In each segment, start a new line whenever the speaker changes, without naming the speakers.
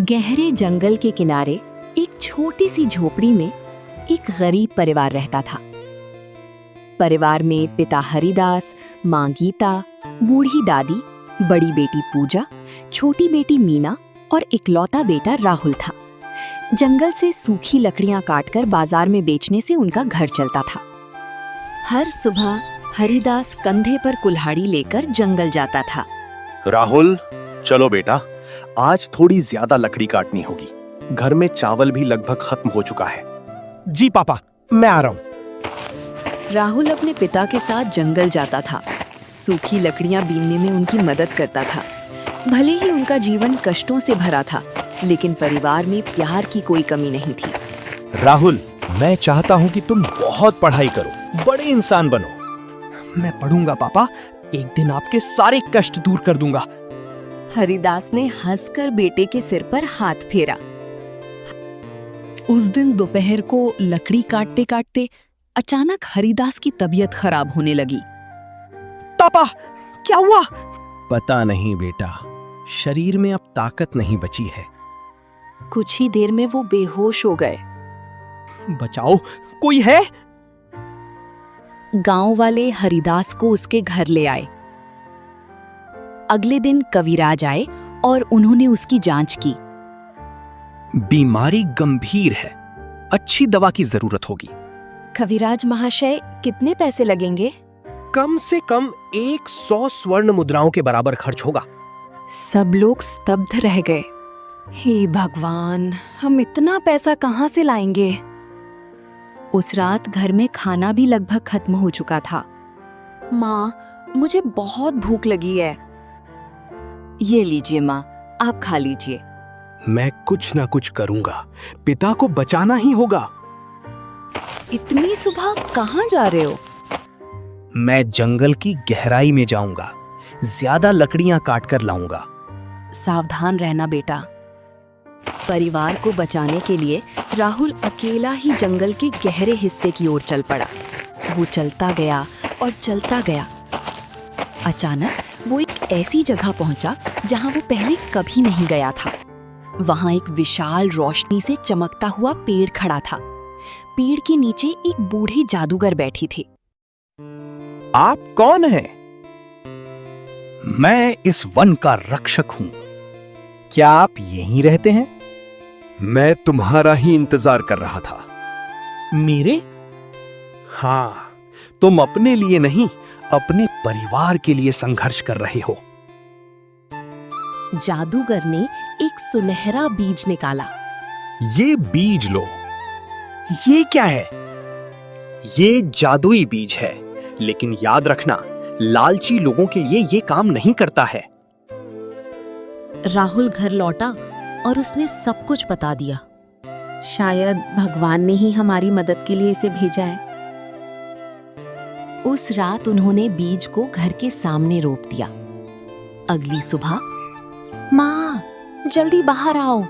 गहरे जंगल के किनारे एक छोटी सी झोपड़ी में एक गरीब परिवार रहता था। परिवार में पिता हरिदास, माँ गीता, बूढ़ी दादी, बड़ी बेटी पूजा, छोटी बेटी मीना और इकलौता बेटा राहुल था। जंगल से सूखी लकड़ियां काटकर बाजार में बेचने से उनका घर चलता था। हर सुबह हरिदास कंधे पर कुल्हाड़ी लेकर जंगल जाता था।
राहुल, चलो बेटा, आज थोड़ी ज्यादा लकड़ी काटनी होगी। घर में चावल भी लगभग खत्म हो चुका है।
जी पापा, मैं आ रहा हूँ।
राहुल अपने पिता के साथ जंगल जाता था। सूखी लकड़ियां बीनने में उनकी मदद करता था। भले ही उनका जीवन कष्टों से भरा था, लेकिन परिवार में प्यार की कोई कमी नहीं थी।
राहुल, मैं चाहता हूँ कि तुम बहुत पढ़ाई करो, बड़े इंसान बनो। मैं पढ़ूंगा पापा, एक दिन आपके सारे कष्ट दूर कर दूंगा।
हरिदास ने हंसकर बेटे के सिर पर हाथ फेरा। उस दिन दोपहर को लकड़ी काटते काटते अचानक हरिदास की तबीयत खराब होने लगी।
पापा, क्या हुआ? पता नहीं बेटा, शरीर में अब ताकत नहीं बची है।
कुछ ही देर में वो बेहोश हो गए।
बचाओ, कोई है?
गांव वाले हरिदास को उसके घर ले आए। अगले दिन कविराज आए और उन्होंने उसकी जांच की।
बीमारी गंभीर है, अच्छी दवा की जरूरत होगी।
कविराज महाशय, कितने पैसे लगेंगे?
कम से कम 100 स्वर्ण मुद्राओं के बराबर खर्च होगा।
सब लोग स्तब्ध रह गए। हे भगवान, हम इतना पैसा कहाँ से लाएंगे? उस रात घर में खाना भी लगभग खत्म हो चुका था। माँ, मुझे बहुत भूख लगी है। ये लीजिए माँ, आप खा लीजिए।
मैं कुछ ना कुछ करूंगा, पिता को बचाना ही होगा।
इतनी सुबह कहाँ जा रहे हो?
मैं जंगल की गहराई में जाऊंगा, ज्यादा लकड़ियां काटकर लाऊंगा।
सावधान रहना बेटा। परिवार को बचाने के लिए राहुल अकेला ही जंगल के गहरे हिस्से की ओर चल पड़ा। वो चलता गया और चलता गया। अचानक वो एक ऐसी जगह पहुंचा जहां वो पहले कभी नहीं गया था। वहां एक विशाल रोशनी से चमकता हुआ पेड़ खड़ा था। पेड़ के नीचे एक बूढ़े जादूगर बैठी थे।
आप कौन हैं? मैं इस वन का रक्षक हूं। क्या आप यहीं रहते हैं?
मैं तुम्हारा ही इंतजार कर रहा था।
मेरे? हाँ, तुम अपने लिए नहीं, अपने परिवार के लिए संघर्ष कर रहे हो।
जादूगर ने एक सुनहरा बीज निकाला।
ये बीज लो। ये क्या है? ये जादुई बीज है, लेकिन याद रखना, लालची लोगों के लिए ये काम नहीं करता है।
राहुल घर लौटा और उसने सब कुछ बता दिया। शायद भगवान ने ही हमारी मदद के लिए इसे भेजा है। उस रात उन्होंने बीज को घर के सामने रोप दिया। अगली सुबह, माँ, जल्दी बाहर आओ।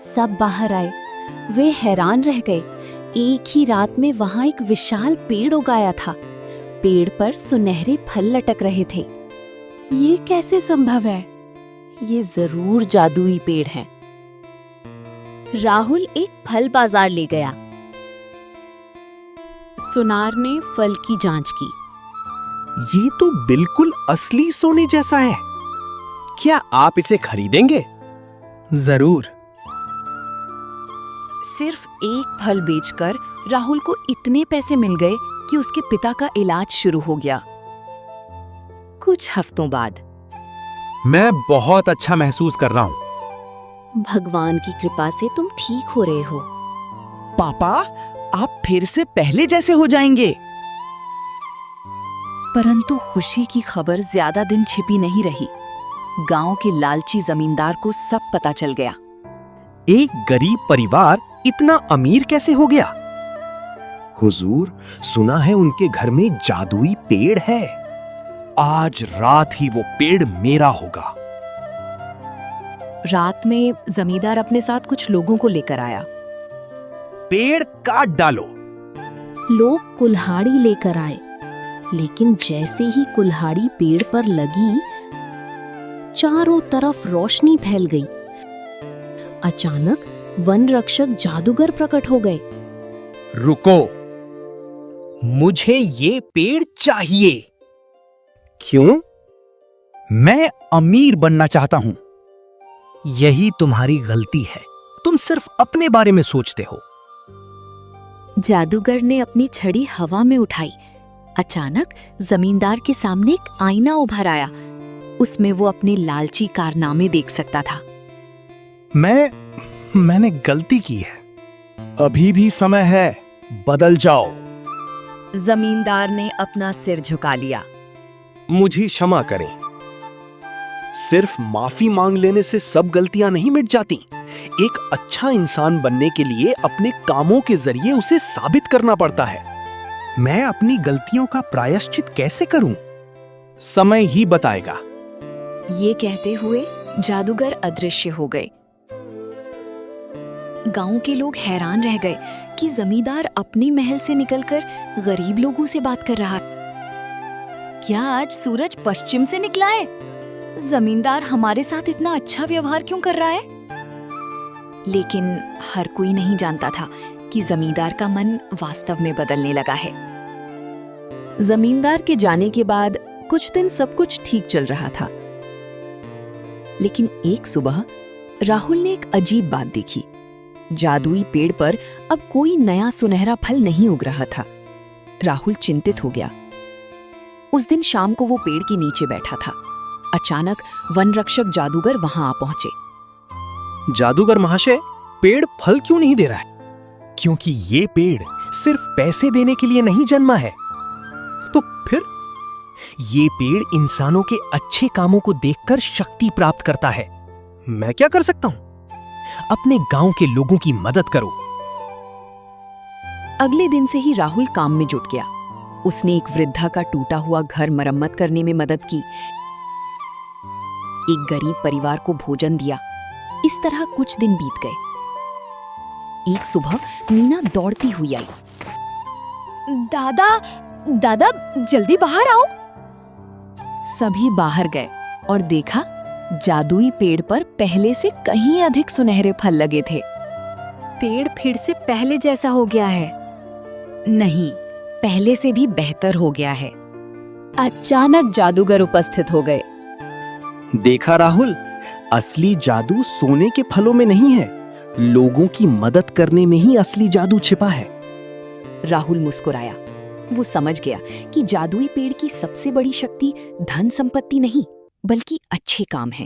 सब बाहर आए। वे हैरान रह गए। एक ही रात में वहां एक विशाल पेड़ उगाया था। पेड़ पर सुनहरे फल लटक रहे थे। ये कैसे संभव है? ये जरूर जादुई पेड़ है। राहुल एक फल बाजार ले गया। सुनार ने फल की जांच की।
ये तो बिल्कुल असली सोने जैसा है। क्या आप इसे खरीदेंगे? जरूर।
सिर्फ एक फल बेचकर राहुल को इतने पैसे मिल गए कि उसके पिता का इलाज शुरू हो गया। कुछ हफ्तों बाद,
मैं बहुत अच्छा महसूस कर रहा हूँ।
भगवान की कृपा से तुम ठीक हो रहे हो।
पापा, आप फिर से पहले जैसे हो जाएंगे।
परंतु खुशी की खबर ज्यादा दिन छिपी नहीं रही। गांव के लालची जमींदार को सब पता चल गया।
एक गरीब परिवार इतना अमीर कैसे हो गया?
हुजूर, सुना है उनके घर में जादुई पेड़ है।
आज रात ही वो पेड़ मेरा होगा।
रात में जमींदार अपने साथ कुछ लोगों को लेकर आया।
पेड़ काट डालो।
लोग कुल्हाड़ी लेकर आए, लेकिन जैसे ही कुल्हाड़ी पेड़ पर लगी, चारों तरफ रोशनी फैल गई। अचानक वन रक्षक जादूगर प्रकट हो गए।
रुको, मुझे ये पेड़ चाहिए।
क्यों?
मैं अमीर बनना चाहता हूं। यही तुम्हारी गलती है, तुम सिर्फ अपने बारे में सोचते हो।
जादूगर ने अपनी छड़ी हवा में उठाई। अचानक जमींदार के सामने एक आईना उभर आया। उसमें वो अपने लालची कारनामे देख सकता था।
मैंने गलती की है।
अभी भी समय है, बदल जाओ।
जमींदार ने अपना सिर झुका लिया।
मुझे क्षमा करें। सिर्फ माफी मांग लेने से सब गलतियां नहीं मिट जाती। एक अच्छा इंसान बनने के लिए अपने कामों के जरिए उसे साबित करना पड़ता है।
मैं अपनी गलतियों का प्रायश्चित कैसे करूं?
समय ही बताएगा।
ये कहते हुए जादूगर अदृश्य हो गए। गांव के लोग हैरान रह गए कि जमींदार अपने महल से निकलकर गरीब लोगों से बात कर रहा। क्या आज सूरज पश्चिम से निकला है? जमींदार हमारे साथ इतना अच्छा व्यवहार क्यों कर रहा है? लेकिन हर कोई नहीं जानता था कि जमींदार का मन वास्तव में बदलने लगा है। जमींदार के जाने के बाद कुछ दिन सब कुछ ठीक चल रहा था। लेकिन एक सुबह राहुल ने एक अजीब बात देखी। जादुई पेड़ पर अब कोई नया सुनहरा फल नहीं उग रहा था। राहुल चिंतित हो गया। उस दिन शाम को वो पेड़ के नीचे बैठा था। अचानक वन रक्षक जादूगर वहां आ पहुंचे।
जादूगर महाशय, पेड़ फल क्यों नहीं दे रहा है? क्योंकि ये पेड़ सिर्फ पैसे देने के लिए नहीं जन्मा है। तो फिर? ये पेड़ इंसानों के अच्छे कामों को देखकर शक्ति प्राप्त करता है। मैं क्या कर सकता हूं? अपने गांव के लोगों की मदद करो।
अगले दिन से ही राहुल काम में जुट गया। उसने एक वृद्धा का टूटा हुआ घर मरम्मत करने में मदद की। एक गरीब परिवार को भोजन दिया। इस तरह कुछ दिन बीत गए। एक सुबह मीना दौड़ती हुई आई। दादा जल्दी बाहर आओ। सभी बाहर गए और देखा जादुई पेड़ पर पहले से कहीं अधिक सुनहरे फल लगे थे। पेड़ फिर से पहले जैसा हो गया है। नहीं, पहले से भी बेहतर हो गया है। अचानक जादूगर उपस्थित हो गए।
देखा राहुल, असली जादू सोने के फलों में नहीं है, लोगों की मदद करने में ही असली जादू छिपा है।
राहुल मुस्कुराया। वो समझ गया कि जादुई पेड़ की सबसे बड़ी शक्ति धन संपत्ति नहीं बल्कि अच्छे काम है।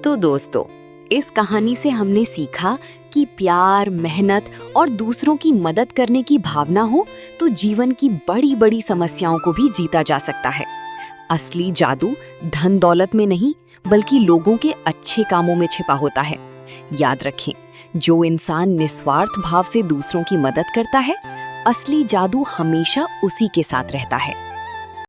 तो दोस्तों, इस कहानी से हमने सीखा कि प्यार, मेहनत और दूसरों की मदद करने की भावना हो तो जीवन की बड़ी बड़ी समस्याओं को भी जीता जा सकता है। असली जादू धन दौलत में नहीं बल्कि लोगों के अच्छे कामों में छिपा होता है। याद रखें, जो इंसान निस्वार्थ भाव से दूसरों की मदद करता है, असली जादू हमेशा उसी के साथ रहता है।